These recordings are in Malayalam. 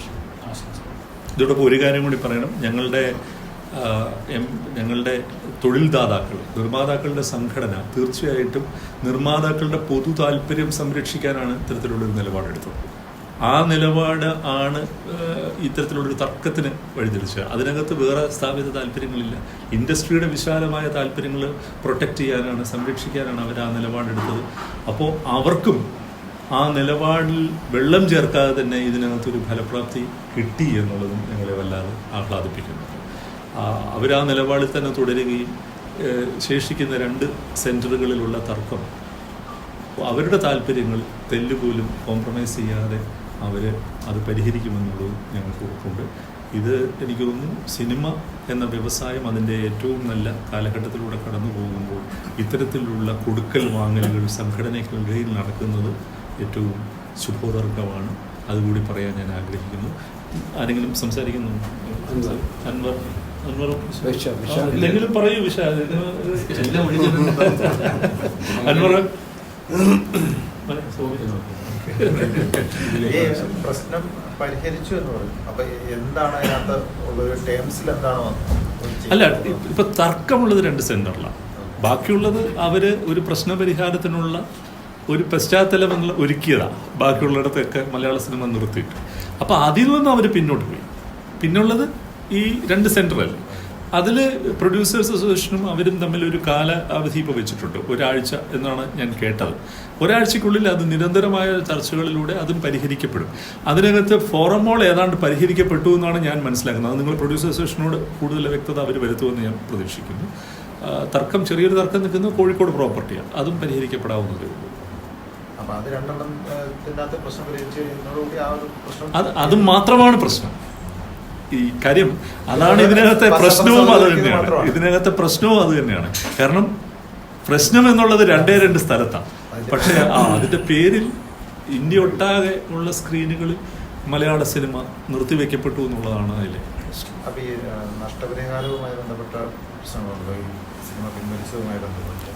സന്തോഷം. ഇതോടൊപ്പം ഒരു കാര്യം കൂടി പറയണം. ഞങ്ങളുടെ തൊഴിൽദാതാക്കൾ, നിർമ്മാതാക്കളുടെ സംഘടന തീർച്ചയായിട്ടും നിർമ്മാതാക്കളുടെ പൊതു താല്പര്യം സംരക്ഷിക്കാനാണ് ഇത്തരത്തിലുള്ളൊരു നിലപാടെടുത്തത്. ആ നിലപാട് ആണ് ഇത്തരത്തിലുള്ളൊരു തർക്കത്തിന് വഴിതെളിച്ചത്. അതിനകത്ത് വേറെ സ്ഥാപിത താല്പര്യങ്ങളില്ല. ഇൻഡസ്ട്രിയുടെ വിശാലമായ താല്പര്യങ്ങൾ പ്രൊട്ടക്റ്റ് ചെയ്യാനാണ്, സംരക്ഷിക്കാനാണ് അവർ ആ നിലപാടെടുത്തത്. അപ്പോൾ അവർക്കും ആ നിലപാടിൽ വെള്ളം ചേർക്കാതെ തന്നെ ഇതിനകത്തൊരു ഫലപ്രാപ്തി കിട്ടി എന്നുള്ളതും ഞങ്ങളെ വല്ലാതെ ആഹ്ലാദിപ്പിക്കുന്നു. അവർ ആ നിലപാടിൽ തന്നെ തുടരുകയും ശേഷിക്കുന്ന 2 സെൻറ്ററുകളിലുള്ള തർക്കം അവരുടെ താല്പര്യങ്ങൾ തെല്ലുപോലും കോംപ്രമൈസ് ചെയ്യാതെ അവർ അത് പരിഹരിക്കുമെന്നുള്ളത് ഞങ്ങൾക്ക് ഉറപ്പുണ്ട്. ഇത് എനിക്ക് തോന്നുന്നു സിനിമ എന്ന വ്യവസായം അതിൻ്റെ ഏറ്റവും നല്ല കാലഘട്ടത്തിലൂടെ കടന്നു പോകുമ്പോൾ ഇത്തരത്തിലുള്ള കൊടുക്കൽ വാങ്ങലുകൾ സംഘടനകൾക്കിടയിൽ നടക്കുന്നത് ഏറ്റവും ശുഭോദർക്കമാണ്. അതുകൂടി പറയാൻ ഞാൻ ആഗ്രഹിക്കുന്നു. ആരെങ്കിലും സംസാരിക്കുന്നു? അൻവർ എന്തെങ്കിലും പറയൂ. അൻവർ പ്രശ്നം പരിഹരിച്ചു എന്ന് പറഞ്ഞു. അപ്പൊ എന്താണ് അതിനകത്ത് ഉള്ളൊരു ടേംസിൽ എന്താണ്? അല്ല, ഇപ്പൊ തർക്കമുള്ളത് 2 സെന്ററിലാണ്. ബാക്കിയുള്ളത് അവര് ഒരു പ്രശ്ന പരിഹാരത്തിനുള്ള ഒരു പശ്ചാത്തലം ഒരുക്കിയതാണ്. ബാക്കിയുള്ളിടത്തൊക്കെ മലയാള സിനിമ നിർത്തിയിട്ട് അപ്പോൾ അതിൽ നിന്ന് അവർ പിന്നോട്ട് പോയി. പിന്നുള്ളത് ഈ 2 സെന്ററല്ലേ. അതിൽ പ്രൊഡ്യൂസേഴ്സ് അസോസിയേഷനും അവരും തമ്മിൽ ഒരു കാലാവധി ഇപ്പോൾ വെച്ചിട്ടുണ്ട്, 1 ആഴ്ച എന്നാണ് ഞാൻ കേട്ടത്. 1 ആഴ്ചക്കുള്ളിൽ അത് നിരന്തരമായ ചർച്ചകളിലൂടെ അതും പരിഹരിക്കപ്പെടും. അതിനകത്ത് ഫോറമോൾ ഏതാണ്ട് പരിഹരിക്കപ്പെട്ടു എന്നാണ് ഞാൻ മനസ്സിലാക്കുന്നത്. അത് നിങ്ങൾ പ്രൊഡ്യൂസേഴ്സ് അസോസിയേഷനോട് കൂടുതൽ വ്യക്തത അവർ വരുത്തുമെന്ന് ഞാൻ പ്രതീക്ഷിക്കുന്നു. തർക്കം, ചെറിയൊരു തർക്കം നിൽക്കുന്നത് കോഴിക്കോട് പ്രോപ്പർട്ടിയാണ്. അതും പരിഹരിക്കപ്പെടാവുന്നതേ ഉള്ളൂ. അത് മാത്രമാണ് പ്രശ്നം. ഈ കാര്യം അതാണ് ഇതിനകത്തെ പ്രശ്നവും അത് തന്നെയാണ്. കാരണം പ്രശ്നം എന്നുള്ളത് 2 സ്ഥലത്താണ്. പക്ഷെ അതിന്റെ പേരിൽ ഇന്ത്യ ഒട്ടാകെ ഉള്ള സ്ക്രീനുകളിൽ മലയാള സിനിമ നിർത്തിവെക്കപ്പെട്ടു എന്നുള്ളതാണ് അതിലെ പ്രശ്നം.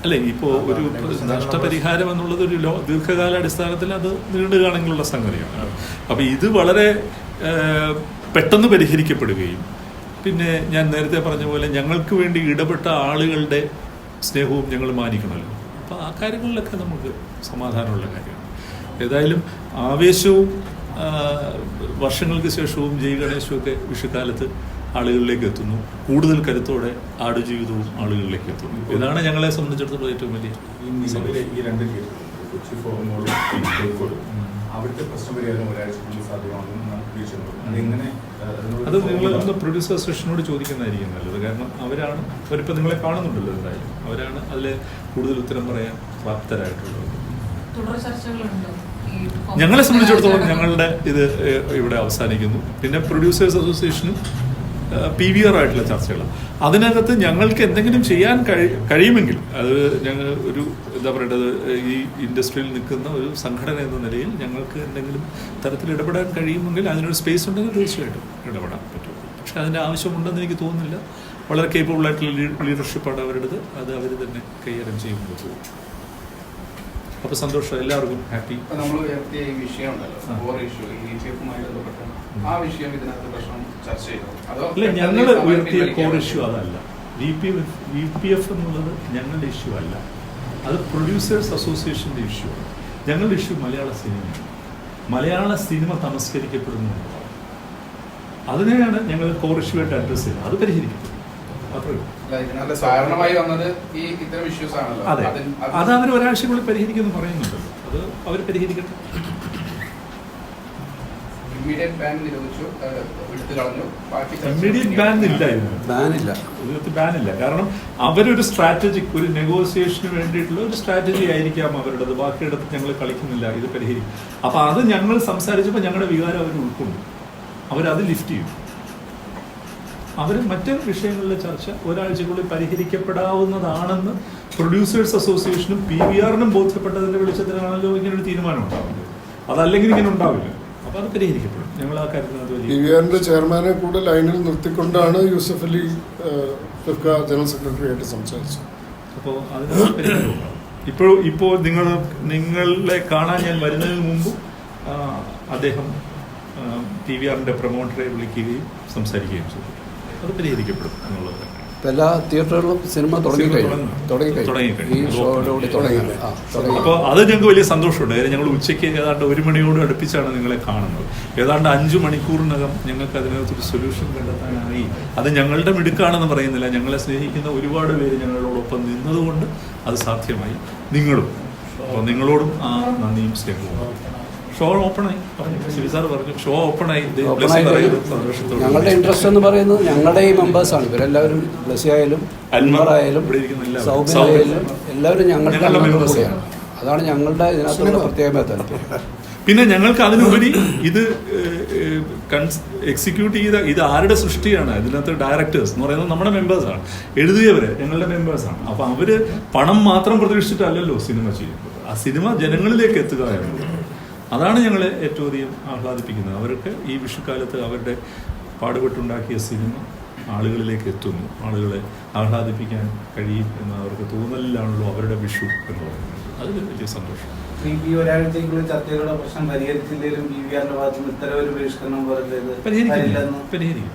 അല്ലെ, ഇപ്പോൾ ഒരു നഷ്ടപരിഹാരം എന്നുള്ളത് ഒരു ദീർഘകാലാടിസ്ഥാനത്തിൽ അത് നീണ്ടുകാണെങ്കിലുള്ള സംഗതിയാണ്. അപ്പൊ ഇത് വളരെ പെട്ടെന്ന് പരിഹരിക്കപ്പെടുകയും പിന്നെ ഞാൻ നേരത്തെ പറഞ്ഞ പോലെ ഞങ്ങൾക്ക് വേണ്ടി ഇടപെട്ട ആളുകളുടെ സ്നേഹവും ഞങ്ങൾ മാനിക്കണമല്ലോ. അപ്പോൾ ആ കാര്യങ്ങളിലൊക്കെ നമുക്ക് സമാധാനമുള്ള കാര്യമാണ്. ഏതായാലും ആവേശവും വർഷങ്ങൾക്ക് ശേഷവും ജയ് ഗണേശവും ഒക്കെ വിഷുക്കാലത്ത് ആളുകളിലേക്ക് എത്തുന്നു. കൂടുതൽ കരുത്തോടെ ആടുജീവിതവും ആളുകളിലേക്ക് എത്തുന്നു. ഇതാണ് ഞങ്ങളെ സംബന്ധിച്ചിടത്തോളം ഏറ്റവും വലിയ അത് നിങ്ങൾ പ്രൊഡ്യൂസർ അസോസിയേഷനോട് ചോദിക്കുന്നതായിരിക്കും നല്ലത്. കാരണം അവരിപ്പോൾ നിങ്ങളെ കാണുന്നുണ്ടല്ലോ. എന്തായാലും അവരാണ് അതിൽ കൂടുതൽ ഉത്തരം പറയാൻ പ്രാപ്തരായിട്ടുള്ളത്. ഞങ്ങളെ സംബന്ധിച്ചിടത്തോളം ഞങ്ങളുടെ ഇത് ഇവിടെ അവസാനിക്കുന്നു. പിന്നെ പ്രൊഡ്യൂസേഴ്സ് അസോസിയേഷനും PVR ആയിട്ടുള്ള ചർച്ചകളാണ്. അതിനകത്ത് ഞങ്ങൾക്ക് എന്തെങ്കിലും ചെയ്യാൻ കഴിയുമെങ്കിൽ അത് ഞങ്ങൾ ഒരു എന്താ പറയേണ്ടത്, ഈ ഇൻഡസ്ട്രിയിൽ നിൽക്കുന്ന ഒരു സംഘടന എന്ന നിലയിൽ ഞങ്ങൾക്ക് എന്തെങ്കിലും തരത്തിൽ ഇടപെടാൻ കഴിയുമെങ്കിൽ അതിനൊരു സ്പേസ് ഉണ്ടെങ്കിൽ തീർച്ചയായിട്ടും ഇടപെടാൻ പറ്റും. പക്ഷെ അതിൻ്റെ ആവശ്യമുണ്ടെന്ന് എനിക്ക് തോന്നുന്നില്ല. വളരെ കേപ്പബിൾ ആയിട്ടുള്ള ലീഡർഷിപ്പാണ് അവരുടേത്. അത് അവർ തന്നെ കൈകാര്യം ചെയ്യുമ്പോൾ പോകും. അപ്പോൾ സന്തോഷം, എല്ലാവർക്കും ഹാപ്പി. നമ്മൾ ഉയർത്തിയ ഈ വിഷയം ഉണ്ടല്ലോ, ആ വിഷയം ഇതിനകത്ത് പ്രശ്നം ചർച്ച ചെയ്തു. അല്ല, ഞങ്ങൾ ഉയർത്തിയ കോർ ഇഷ്യൂ അതല്ല. VPF എന്നുള്ളത് ഞങ്ങളുടെ ഇഷ്യൂ അല്ല. അത് പ്രൊഡ്യൂസേഴ്സ് അസോസിയേഷൻ്റെ ഇഷ്യൂ ആണ്. ഞങ്ങളുടെ ഇഷ്യൂ മലയാള സിനിമയാണ്. മലയാള സിനിമ തമസ്കരിക്കപ്പെടുന്നു. അതിനെയാണ് ഞങ്ങൾ കോർ ഇഷ്യൂ ആയിട്ട് അഡ്രസ് ചെയ്യുന്നത്. അത് പരിഹരിക്കപ്പെടും. അതെ, അത് അവർ 1 ആഴ്ചക്കുള്ളിൽ പരിഹരിക്കുമെന്ന് പറയുന്നുണ്ടല്ലോ. അത് അവർ പരിഹരിക്കട്ടെ. ഇമ്മീഡിയറ്റ് ബാനില്ല. കാരണം അവരൊരു സ്ട്രാറ്റജിക്, ഒരു നെഗോസിയേഷന് വേണ്ടിയിട്ടുള്ള ഒരു സ്ട്രാറ്റജി ആയിരിക്കാം അവരുടേത്. ബാക്കിയിടത്ത് ഞങ്ങൾ കളിക്കുന്നില്ല, ഇത് പരിഹരിക്കും. അപ്പൊ അത് ഞങ്ങൾ സംസാരിച്ചപ്പോൾ ഞങ്ങളുടെ വികാരം അവർ ഉൾക്കൊണ്ടു. അവരത് ലിഫ്റ്റ് ചെയ്യും. അവർ മറ്റ് വിഷയങ്ങളിലെ ചർച്ച 1 ആഴ്ചക്കുള്ളിൽ പരിഹരിക്കപ്പെടാവുന്നതാണെന്ന് പ്രൊഡ്യൂസേഴ്സ് അസോസിയേഷനും PVRനും ബോധ്യപ്പെട്ടതിന്റെ വെളിച്ചത്തിലാണല്ലോ ഇങ്ങനൊരു തീരുമാനം ഉണ്ടാവുന്നത്. അതല്ലെങ്കിൽ ഇങ്ങനെ ഉണ്ടാവില്ല. അപ്പോൾ അത് പരിഹരിക്കപ്പെടും. ഞങ്ങൾ ആ കാര്യത്തിൽ PVRന്റെ ചെയർമാനെ കൂടെ ലൈനിൽ നിർത്തിക്കൊണ്ടാണ് യൂസഫ് അലി ഫിഫ്ക ജനറൽ സെക്രട്ടറി ആയിട്ട് സംസാരിച്ചത്. അപ്പോൾ അതിന് പരിഹാരം ഇപ്പോൾ നിങ്ങളെ കാണാൻ ഞാൻ വരുന്നതിന് മുമ്പ് അദ്ദേഹം PVRന്റെ പ്രൊമോട്ടറെ വിളിക്കുകയും സംസാരിക്കുകയും ചെയ്തു. അത് പരിഹരിക്കപ്പെടും എന്നുള്ളത് തന്നെ. ഇപ്പം എല്ലാ തിയേറ്ററുകളിലും സിനിമ തുടങ്ങിക്കഴിഞ്ഞു. ഈ ഷോയോടുകൂടി തുടങ്ങി. അപ്പോൾ അത് ഞങ്ങൾക്ക് വലിയ സന്തോഷമുണ്ട്. കാര്യം ഞങ്ങൾ ഉച്ചയ്ക്ക് ഏതാണ്ട് 1 മണിയോട് അടുപ്പിച്ചാണ് നിങ്ങളെ കാണുന്നത്. ഏതാണ്ട് 5 മണിക്കൂറിനകം ഞങ്ങൾക്ക് അതിനകത്തൊരു സൊല്യൂഷൻ കണ്ടെത്താനായി. അത് ഞങ്ങളുടെ മിടുക്കാണെന്ന് പറയുന്നില്ല, ഞങ്ങളെ സ്നേഹിക്കുന്ന ഒരുപാട് പേര് ഞങ്ങളോടൊപ്പം നിന്നതുകൊണ്ട് അത് സാധ്യമായി. നിങ്ങളും, അപ്പോൾ നിങ്ങളോടും ആ നന്ദിയും സ്നേഹവും. ഷോ ഓപ്പണായി പറഞ്ഞു, ശിവ സാർ പറഞ്ഞു, ഷോ ഓപ്പണായി. സന്തോഷത്തോടെ ഞങ്ങളുടെ ഇൻട്രസ്റ്റ് എന്ന് പറയുന്നത് ഞങ്ങളുടെ ഈ മെമ്പേഴ്സാണ്. ഇവരെല്ലാവരും ബ്ലസ്സി ആയാലും അൻവർ ആയാലും സൗബിൻ ആയാലും എല്ലാവരും ഞങ്ങളുടെ മെമ്പേഴ്സാണ്. അതാണ് ഞങ്ങളുടെ ഇതിനകത്തുള്ള പ്രത്യേകമായ താല്പര്യം. പിന്നെ ഞങ്ങൾക്ക് അതിനുപരി ഇത് എക്സിക്യൂട്ട് ചെയ്ത ഇത് ആരുടെ സൃഷ്ടിയാണ്? ഇതിനകത്ത് ഡയറക്ടേഴ്സ് എന്ന് പറയുന്നത് നമ്മുടെ മെമ്പേഴ്സാണ്, എഴുതിയവര് ഞങ്ങളുടെ മെമ്പേഴ്സാണ്. അപ്പൊ അവര് പണം മാത്രം പ്രതീക്ഷിച്ചിട്ടല്ലല്ലോ സിനിമ ചെയ്യുന്നത്. ആ സിനിമ ജനങ്ങളിലേക്ക് എത്തുക എന്നുള്ളത് അതാണ് ഞങ്ങളെ ഏറ്റവും അധികം ആഹ്ലാദിപ്പിക്കുന്നത്. അവർക്ക് ഈ വിഷുക്കാലത്ത് അവരുടെ പാടുപെട്ടുണ്ടാക്കിയ സിനിമ ആളുകളിലേക്ക് എത്തുന്നു, ആളുകളെ ആഹ്ലാദിപ്പിക്കാൻ കഴിയും എന്ന് അവർക്ക് തോന്നലിലാണല്ലോ അവരുടെ വിഷു എന്ന് പറയുന്നത്. അതിൽ വലിയ സന്തോഷം. ഈ ഒരാഴ്ചക്കുള്ള ചർച്ചകളുടെ പ്രശ്നം പരിഹരിച്ചില്ലെങ്കിലും PVRന്റെ ഭാഗത്തുനിന്ന് ഇത്തരം ഒരു ബഹിഷ്കരണം പരിഹരിക്കും.